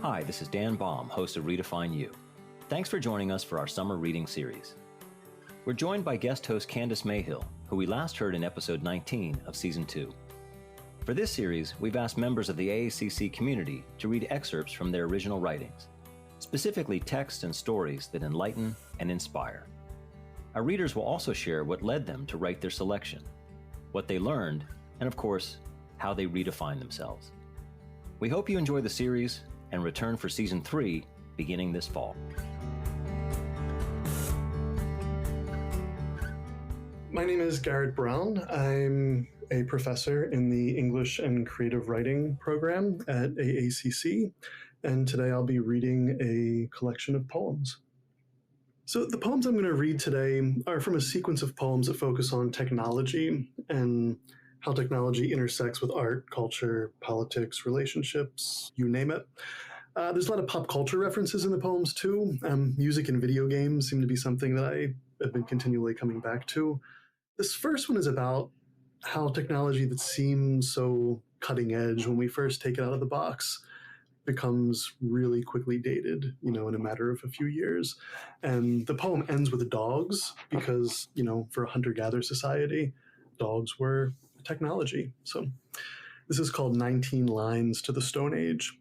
Hi, this is Dan Baum, host of Redefine U. Thanks for joining us for our summer reading series. We're joined by guest host Candace Mayhill, who we last heard in episode 19 of season 2. For this series, we've asked members of the AACC community to read excerpts from their original writings, specifically texts and stories that enlighten and inspire. Our readers will also share what led them to write their selection, what they learned, and of course, how they redefine themselves. We hope you enjoy the series and return for season 3 beginning this fall. My name is Garrett Brown. I'm a professor in the English and Creative Writing program at AACC, and today I'll be reading a collection of poems. So the poems I'm going to read today are from a sequence of poems that focus on technology and how technology intersects with art, culture, politics, relationships, you name it. There's a lot of pop culture references in the poems too. Music and video games seem to be something that I have been continually coming back to. This first one is about how technology that seems so cutting edge when we first take it out of the box becomes really quickly dated, in a matter of a few years. And the poem ends with dogs because, for a hunter-gatherer society, dogs were technology. So this is called 19 Lines to the Stone Age.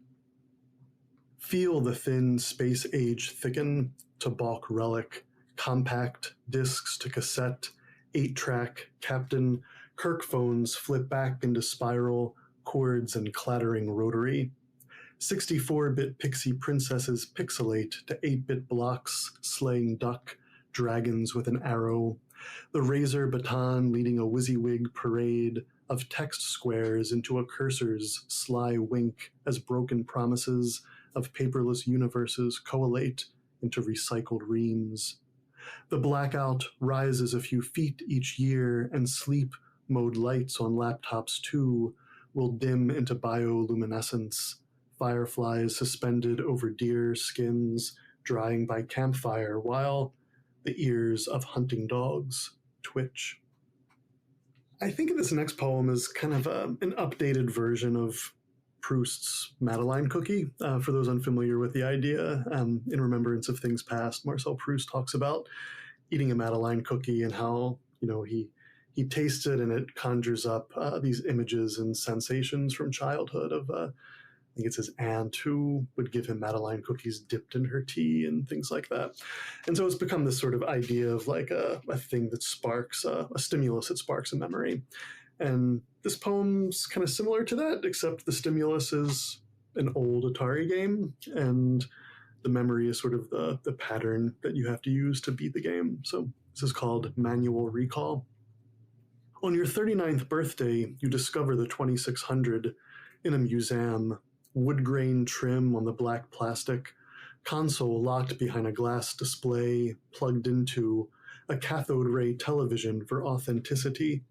Feel the thin space age thicken to balk relic, compact discs to cassette, 8-track, Captain, Kirk phones flip back into spiral, chords and clattering rotary. 64-bit pixie princesses pixelate to 8-bit blocks, slaying duck, dragons with an arrow. The razor baton leading a WYSIWYG parade of text squares into a cursor's sly wink as broken promises of paperless universes collate into recycled reams. The blackout rises a few feet each year, and sleep mode lights on laptops too will dim into bioluminescence. Fireflies suspended over deer skins, drying by campfire, while the ears of hunting dogs twitch. I think of this next poem as kind of an updated version of Proust's Madeline cookie. For those unfamiliar with the idea, in Remembrance of Things Past, Marcel Proust talks about eating a Madeline cookie and how, he tastes it and it conjures up these images and sensations from childhood of, I think it's his aunt who would give him Madeline cookies dipped in her tea and things like that. And so it's become this sort of idea of like a thing that sparks, a stimulus that sparks a memory. And this poem's kind of similar to that, except the stimulus is an old Atari game, and the memory is sort of the pattern that you have to use to beat the game. So this is called Manual Recall. On your 39th birthday, you discover the 2600 in a museum, wood grain trim on the black plastic, console locked behind a glass display, plugged into a cathode ray television for authenticity.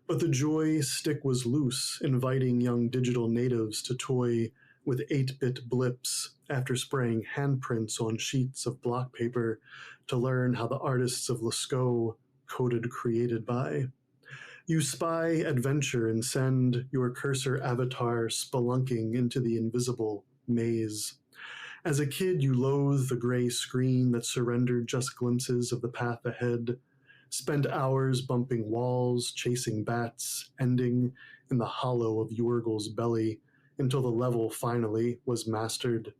But the joy stick was loose, inviting young digital natives to toy with 8-bit blips after spraying handprints on sheets of block paper to learn how the artists of Lascaux coded created by. You spy adventure and send your cursor avatar spelunking into the invisible maze. As a kid, you loathe the gray screen that surrendered just glimpses of the path ahead, spent hours bumping walls, chasing bats, ending in the hollow of Yorgel's belly until the level finally was mastered.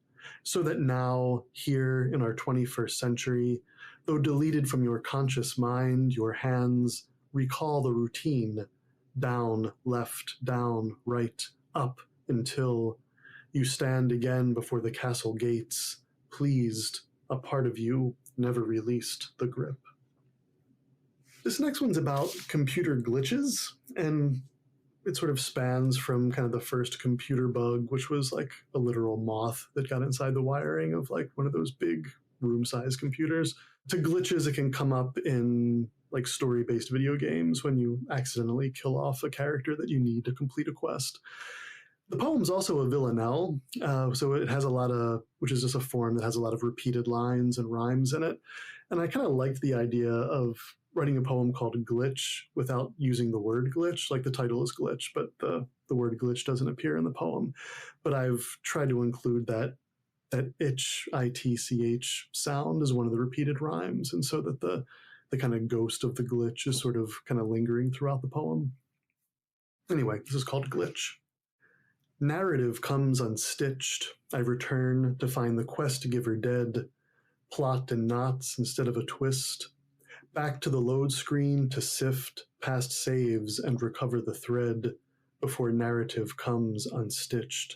So that now, here in our 21st century, though deleted from your conscious mind, your hands recall the routine, down, left, down, right, up, until you stand again before the castle gates, pleased, a part of you never released the grip. This next one's about computer glitches, and it sort of spans from kind of the first computer bug, which was like a literal moth that got inside the wiring of like one of those big room-sized computers, to glitches that can come up in like story-based video games when you accidentally kill off a character that you need to complete a quest. The poem's also a villanelle, so it has a lot of, which is just a form that has a lot of repeated lines and rhymes in it. And I kind of liked the idea of writing a poem called Glitch without using the word glitch. Like the title is Glitch, but the word glitch doesn't appear in the poem. But I've tried to include that that itch, I-T-C-H sound is one of the repeated rhymes, and so that the kind of ghost of the glitch is sort of kind of lingering throughout the poem. Anyway, this is called Glitch. Narrative comes unstitched. I return to find the quest giver dead, plot in knots instead of a twist. Back to the load screen to sift past saves and recover the thread before narrative comes unstitched.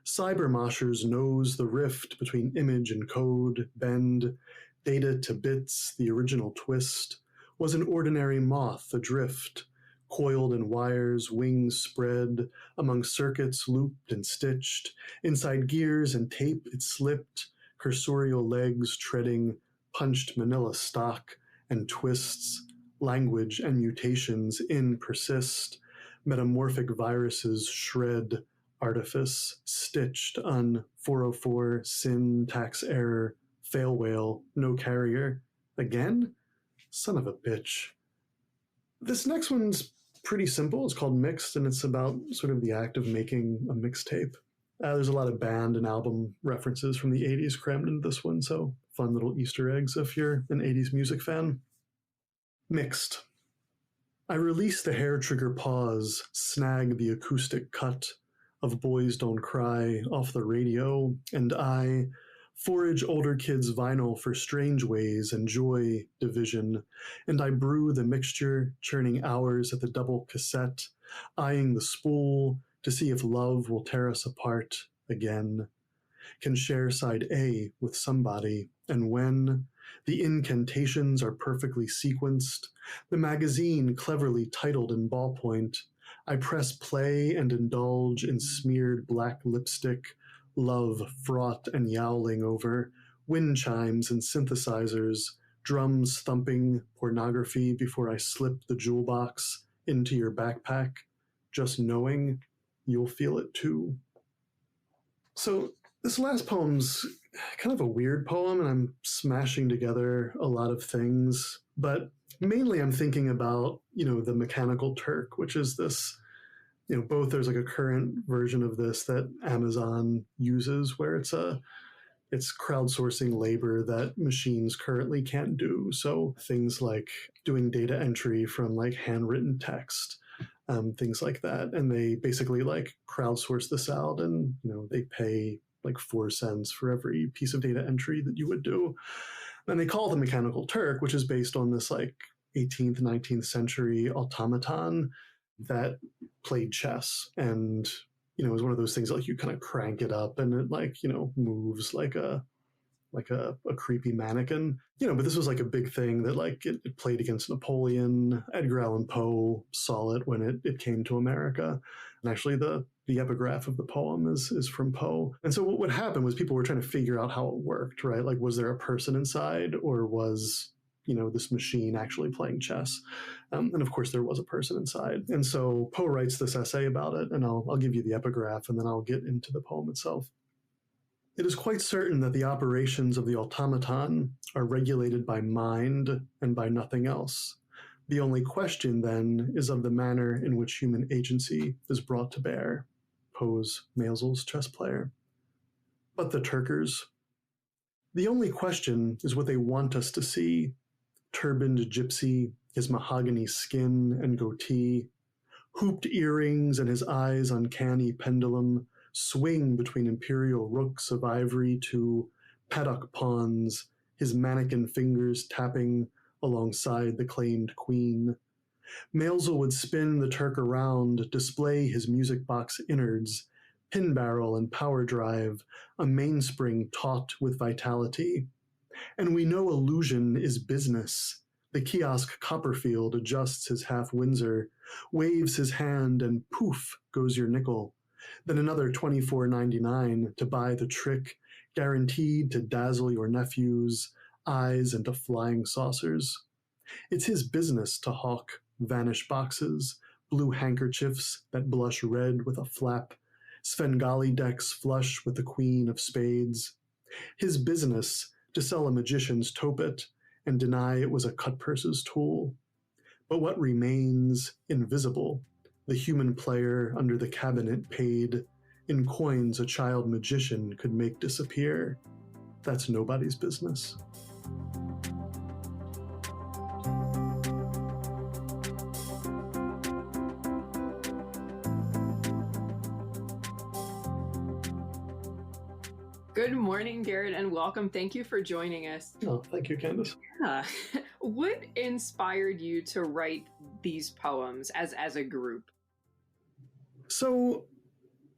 Cybermoshers knows the rift between image and code, bend, data to bits, the original twist, was an ordinary moth adrift, coiled in wires, wings spread, among circuits looped and stitched, inside gears and tape it slipped, cursorial legs treading, punched manila stock and twists, language and mutations in persist, metamorphic viruses shred, artifice, stitched on 404, syntax error, fail whale, no carrier. Again? Son of a bitch. This next one's pretty simple. It's called Mixed, and it's about sort of the act of making a mixtape. There's a lot of band and album references from the 80s crammed into this one, so fun little Easter eggs if you're an 80s music fan. Mixed. I release the hair trigger pause, snag the acoustic cut of Boys Don't Cry off the radio, and I forage older kids' vinyl for strange ways and joy division, and I brew the mixture, churning hours at the double cassette, eyeing the spool to see if love will tear us apart again. Can share side A with somebody, and when the incantations are perfectly sequenced, the magazine cleverly titled in ballpoint, I press play and indulge in smeared black lipstick, love fraught and yowling over, wind chimes and synthesizers, drums thumping, pornography before I slip the jewel box into your backpack, just knowing you'll feel it too. So this last poem's kind of a weird poem, and I'm smashing together a lot of things, but mainly I'm thinking about, the Mechanical Turk, which is this, both there's like a current version of this that Amazon uses where it's crowdsourcing labor that machines currently can't do. So things like doing data entry from like handwritten text, things like that. And they basically like crowdsource this out, and, they pay like 4 cents for every piece of data entry that you would do. And they call it the Mechanical Turk, which is based on this like 18th, 19th century automaton that played chess. And, it was one of those things that, like, you kind of crank it up and it like, moves like a creepy mannequin, but this was like a big thing that like it played against Napoleon. Edgar Allan Poe saw it when it came to America. And actually the epigraph of the poem is from Poe. And so what happened was people were trying to figure out how it worked, right? Like, was there a person inside, or was, this machine actually playing chess? And of course there was a person inside. And so Poe writes this essay about it, and I'll give you the epigraph and then I'll get into the poem itself. It is quite certain that the operations of the automaton are regulated by mind and by nothing else. The only question, then, is of the manner in which human agency is brought to bear. Poe's Maelzel's chess player. But the Turkers. The only question is what they want us to see. Turbaned gypsy, his mahogany skin and goatee, hooped earrings and his eyes uncanny pendulum, swing between imperial rooks of ivory to paddock pawns, his mannequin fingers tapping alongside the claimed queen. Maelzel would spin the Turk around, display his music box innards, pin barrel and power drive, a mainspring taut with vitality. And we know illusion is business. The kiosk Copperfield adjusts his half Windsor, waves his hand, and poof goes your nickel. Then another $24.99 to buy the trick, guaranteed to dazzle your nephew's eyes into flying saucers. It's his business to hawk vanish boxes, blue handkerchiefs that blush red with a flap, Svengali decks flush with the queen of spades. His business to sell a magician's topet and deny it was a cut-purse's tool. But what remains invisible, the human player under the cabinet paid, in coins a child magician could make disappear, that's nobody's business. Good morning, Garrett, and welcome. Thank you for joining us. Oh, thank you, Candace. What inspired you to write these poems as a group? So,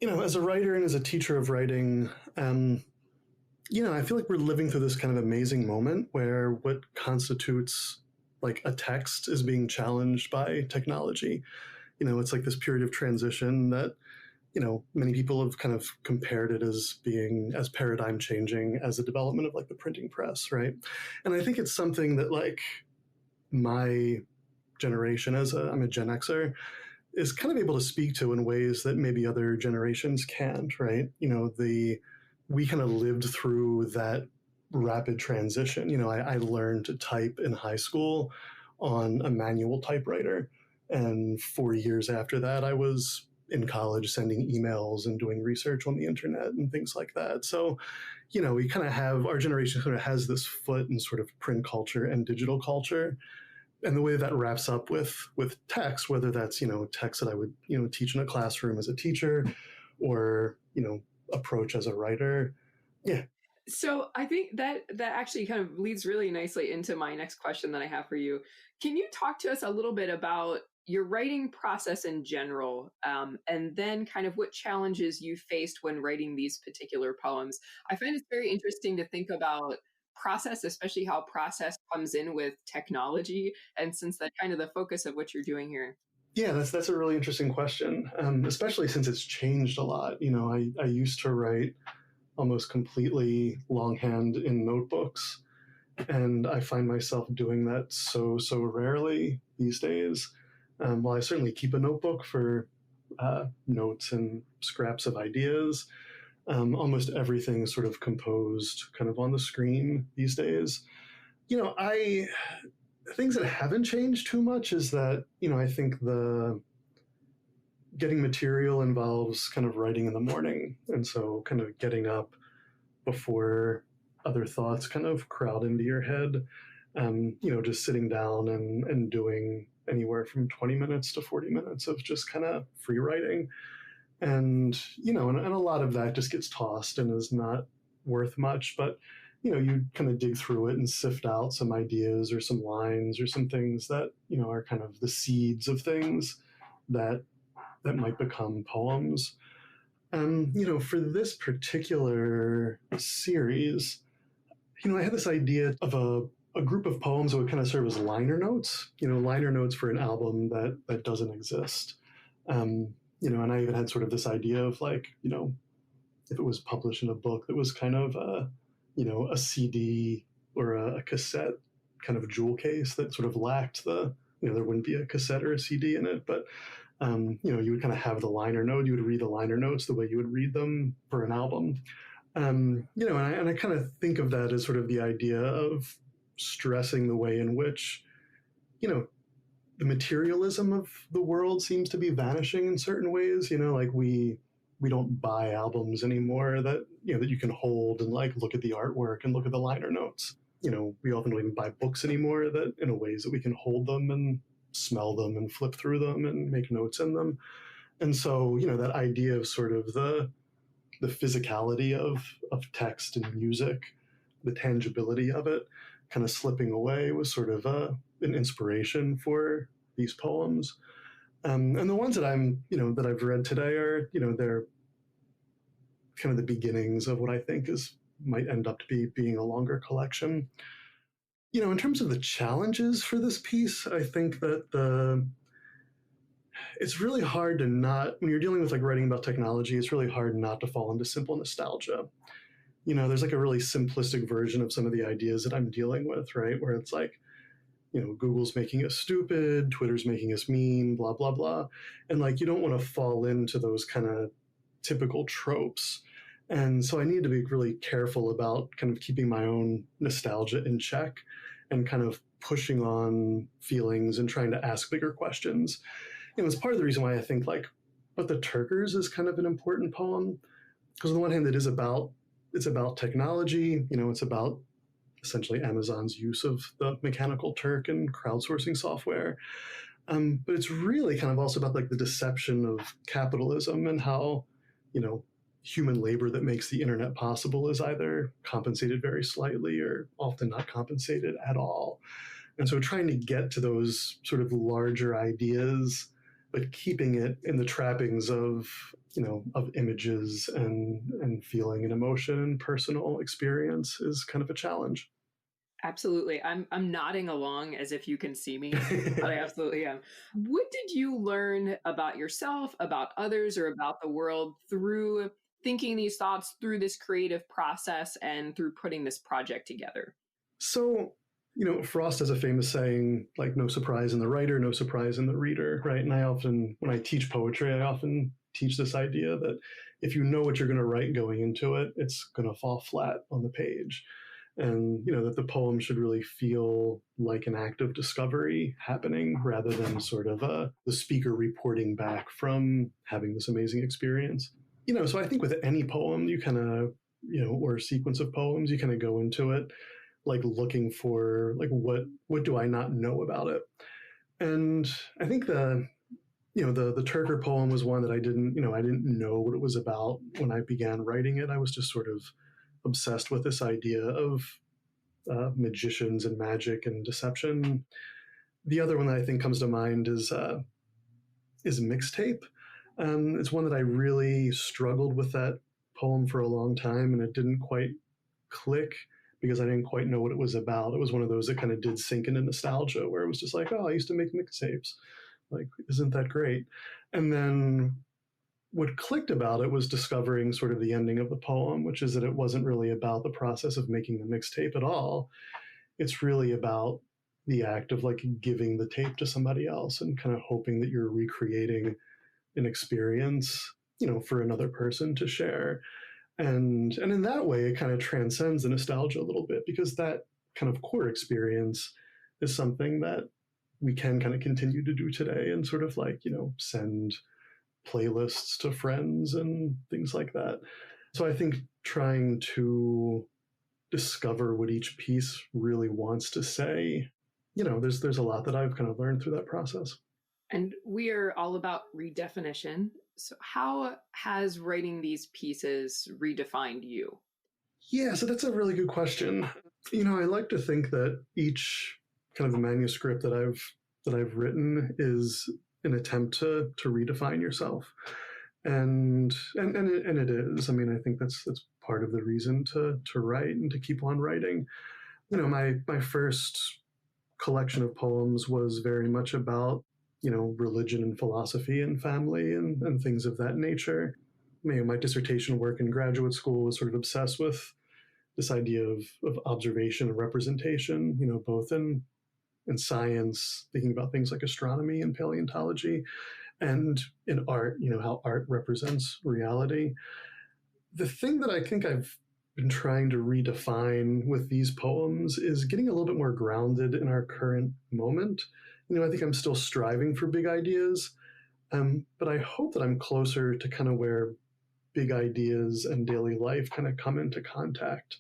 as a writer and as a teacher of writing, I feel like we're living through this kind of amazing moment where what constitutes like a text is being challenged by technology. It's like this period of transition that many people have kind of compared it as being as paradigm changing as the development of like the printing press, right? And I think it's something that like my generation, I'm a Gen Xer, is kind of able to speak to in ways that maybe other generations can't, right? We kind of lived through that rapid transition. I learned to type in high school on a manual typewriter. And 4 years after that, I was in college sending emails and doing research on the internet and things like that. So, we kind of have, our generation sort of has this foot in sort of print culture and digital culture. And the way that wraps up with text, whether that's, text that I would, teach in a classroom as a teacher or, approach as a writer. Yeah. So I think that actually kind of leads really nicely into my next question that I have for you. Can you talk to us a little bit about your writing process in general, and then kind of what challenges you faced when writing these particular poems? I find it's very interesting to think about process, especially how process comes in with technology, and since that's kind of the focus of what you're doing here. Yeah, that's a really interesting question, especially since it's changed a lot. I used to write almost completely longhand in notebooks, and I find myself doing that so rarely these days. While I certainly keep a notebook for notes and scraps of ideas, almost everything is sort of composed kind of on the screen these days. Things that haven't changed too much is that, I think the getting material involves kind of writing in the morning. And so kind of getting up before other thoughts kind of crowd into your head, just sitting down and doing anywhere from 20 minutes to 40 minutes of just kind of free writing. And, and a lot of that just gets tossed and is not worth much, but, you kind of dig through it and sift out some ideas or some lines or some things that, are kind of the seeds of things that might become poems. For this particular series, I had this idea of a group of poems that would kind of serve as liner notes, liner notes for an album that doesn't exist. And I even had sort of this idea of like, if it was published in a book that was kind of a CD or a cassette kind of jewel case that sort of lacked there wouldn't be a cassette or a CD in it, but you would kind of have the liner note, you would read the liner notes the way you would read them for an album. And I kind of think of that as sort of the idea of stressing the way in which, the materialism of the world seems to be vanishing in certain ways. Like we don't buy albums anymore that you can hold and like look at the artwork and look at the liner notes. We often don't even buy books anymore that in ways that we can hold them and smell them and flip through them and make notes in them. And so, that idea of sort of the physicality of text and music, the tangibility of it kind of slipping away was sort of an inspiration for these poems. And the ones that that I've read today are, they're kind of the beginnings of what I think might end up to being a longer collection. In terms of the challenges for this piece, I think that it's really hard to not, when you're dealing with like writing about technology, it's really hard not to fall into simple nostalgia. There's like a really simplistic version of some of the ideas that I'm dealing with, right? Where it's like, Google's making us stupid, Twitter's making us mean, blah, blah, blah. And like, you don't want to fall into those kind of typical tropes. And so I need to be really careful about kind of keeping my own nostalgia in check and kind of pushing on feelings and trying to ask bigger questions. It's part of the reason why I think like But the Turkers is kind of an important poem because on the one hand, it's about technology. It's about essentially Amazon's use of the Mechanical Turk and crowdsourcing software. But it's really kind of also about like the deception of capitalism and how, human labor that makes the internet possible is either compensated very slightly or often not compensated at all. And so trying to get to those sort of larger ideas, but keeping it in the trappings of, of images and feeling and emotion and personal experience is kind of a challenge. Absolutely. I'm nodding along as if you can see me, but I absolutely am. What did you learn about yourself, about others, or about the world through thinking these thoughts through this creative process and through putting this project together? So, Frost has a famous saying, like, no surprise in the writer, no surprise in the reader, right? And when I teach poetry, I often teach this idea that if you know what you're going to write going into it, it's going to fall flat on the page. And, that the poem should really feel like an act of discovery happening rather than sort of the speaker reporting back from having this amazing experience. So I think with any poem, you kind of, or a sequence of poems, you kind of go into it like looking for like what do I not know about it. And I think the Turker poem was one that I didn't know what it was about when I began writing it. I was just sort of obsessed with this idea of magicians and magic and deception. The other one that I think comes to mind is Mixtape. It's one that I really struggled with that poem for a long time, and it didn't quite click because I didn't quite know what it was about. It was one of those that kind of did sink into nostalgia, where it was just like, oh, I used to make mixtapes. Like, isn't that great? And then what clicked about it was discovering sort of the ending of the poem, which is that it wasn't really about the process of making the mixtape at all. It's really about the act of like giving the tape to somebody else and kind of hoping that you're recreating an experience, for another person to share. And in that way, it kind of transcends the nostalgia a little bit because that kind of core experience is something that we can kind of continue to do today and sort of like, send playlists to friends and things like that. So I think trying to discover what each piece really wants to say, there's a lot that I've kind of learned through that process. And we are all about redefinition. So how has writing these pieces redefined you? Yeah, so that's a really good question. I like to think that each kind of manuscript that I've written is an attempt to redefine yourself, and it is. I mean, I think that's part of the reason to write and to keep on writing. My first collection of poems was very much about religion and philosophy and family and things of that nature. My dissertation work in graduate school was sort of obsessed with this idea of observation and representation, both in science, thinking about things like astronomy and paleontology, and in art, how art represents reality. The thing that I think I've been trying to redefine with these poems is getting a little bit more grounded in our current moment. I think I'm still striving for big ideas, but I hope that I'm closer to kind of where big ideas and daily life kind of come into contact.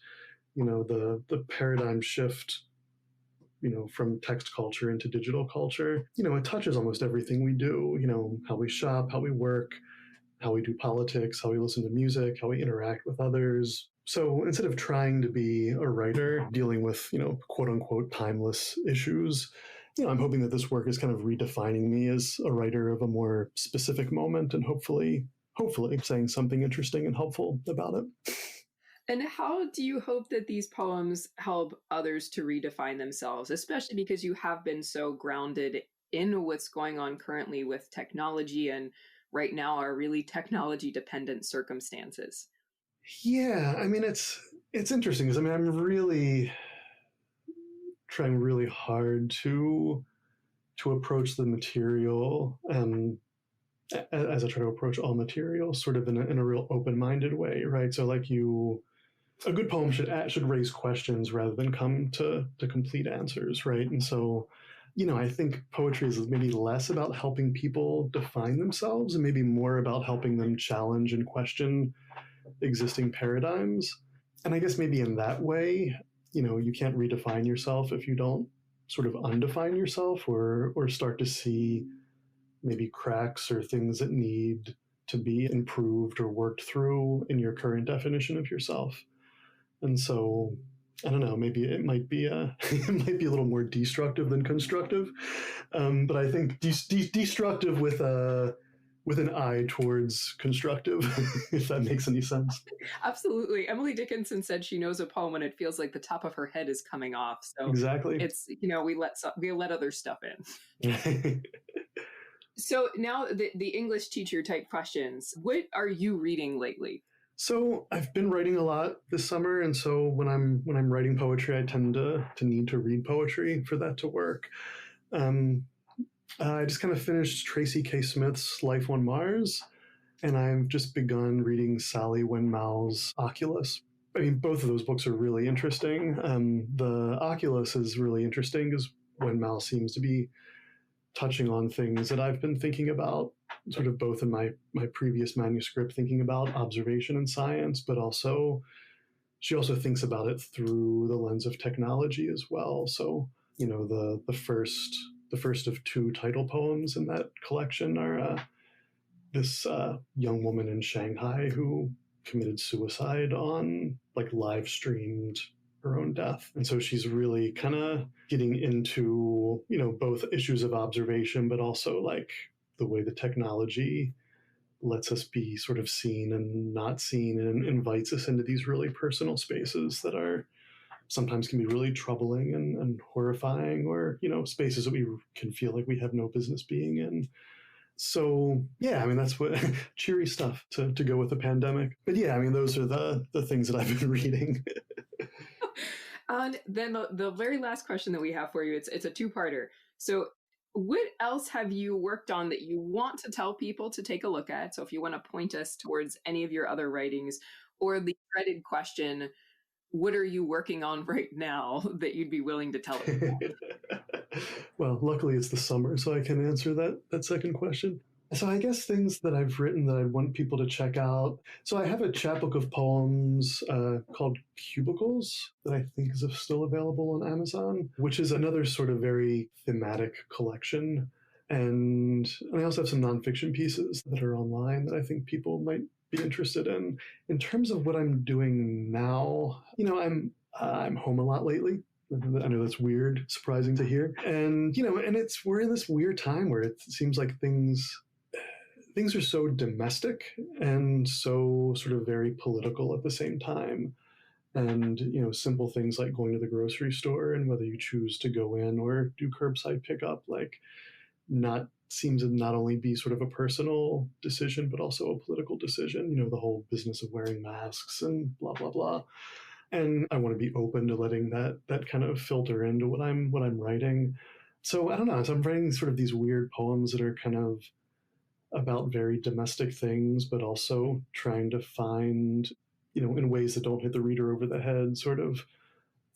The paradigm shift, from text culture into digital culture, it touches almost everything we do, how we shop, how we work, how we do politics, how we listen to music, how we interact with others. So instead of trying to be a writer dealing with, quote unquote, timeless issues, I'm hoping that this work is kind of redefining me as a writer of a more specific moment and hopefully saying something interesting and helpful about it. And how do you hope that these poems help others to redefine themselves, especially because you have been so grounded in what's going on currently with technology and right now are really technology dependent circumstances? Yeah, I mean, it's interesting because I'm really trying really hard to approach the material as I try to approach all material, sort of in a real open-minded way, right? So like a good poem should raise questions rather than come to complete answers, right? And so I think poetry is maybe less about helping people define themselves and maybe more about helping them challenge and question existing paradigms. And I guess maybe in that way, you can't redefine yourself if you don't sort of undefine yourself or start to see maybe cracks or things that need to be improved or worked through in your current definition of yourself. And so, I don't know, maybe it might be it might be a little more destructive than constructive, but I think destructive with an eye towards constructive, if that makes any sense. Absolutely. Emily Dickinson said she knows a poem when it feels like the top of her head is coming off. So Exactly. it's, we let other stuff in. So now the English teacher type questions. What are you reading lately? So I've been writing a lot this summer, and so when I'm writing poetry, I tend to need to read poetry for that to work. I just kind of finished Tracy K. Smith's Life on Mars, and I've just begun reading Sally Wenmouth's Oculus. I mean, both of those books are really interesting. The Oculus is really interesting because Wenmouth seems to be touching on things that I've been thinking about, sort of both in my previous manuscript, thinking about observation and science, but also she also thinks about it through the lens of technology as well. So, the first of two title poems in that collection are this young woman in Shanghai who committed suicide on live streamed her own death. And so she's really kind of getting into, both issues of observation, but also the way the technology lets us be sort of seen and not seen and invites us into these really personal spaces that are sometimes can be really troubling and horrifying, or, spaces that we can feel like we have no business being in. So, yeah, I mean, that's what cheery stuff to go with the pandemic. But yeah, I mean, those are the things that I've been reading. And then the very last question that we have for you, it's a two-parter. So what else have you worked on that you want to tell people to take a look at? So if you want to point us towards any of your other writings, or the dreaded question, what are you working on right now that you'd be willing to tell us about? Well, luckily it's the summer, so I can answer that second question. So I guess things that I've written that I want people to check out. So I have a chapbook of poems called Cubicles that I think is still available on Amazon, which is another sort of very thematic collection. And I also have some nonfiction pieces that are online that I think people might be interested in. In terms of what I'm doing now, I'm home a lot lately. I know that's weird, surprising to hear. And, and we're in this weird time where it seems like things are so domestic and so sort of very political at the same time. And, simple things like going to the grocery store and whether you choose to go in or do curbside pickup, seems to not only be sort of a personal decision, but also a political decision, the whole business of wearing masks and blah, blah, blah. And I want to be open to letting that kind of filter into what I'm writing. So I don't know. So I'm writing sort of these weird poems that are kind of about very domestic things, but also trying to find, in ways that don't hit the reader over the head, sort of,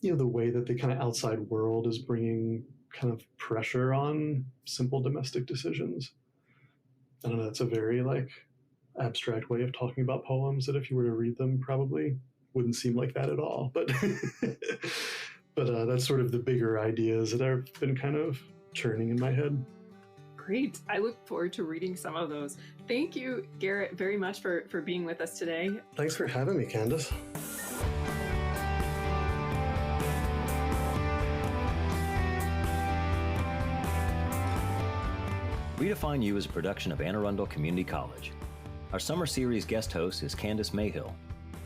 the way that the kind of outside world is bringing kind of pressure on simple domestic decisions. I don't know. It's a very abstract way of talking about poems that if you were to read them probably wouldn't seem like that at all. But that's sort of the bigger ideas that I've been kind of churning in my head. Great. I look forward to reading some of those. Thank you, Garrett, very much for being with us today. Thanks for having me, Candace. Redefine You is a production of Arundel Community College. Our summer series guest host is Candace Mayhill.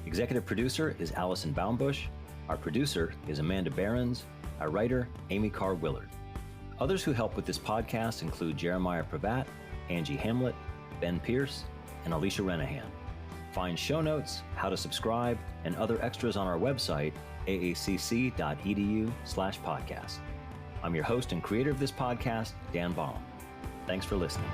Executive producer is Allison Baumbush. Our producer is Amanda Behrens. Our writer, Amy Carr Willard. Others who help with this podcast include Jeremiah Pravat, Angie Hamlet, Ben Pierce, and Alicia Renahan. Find show notes, how to subscribe, and other extras on our website, aacc.edu/podcast. I'm your host and creator of this podcast, Dan Baum. Thanks for listening.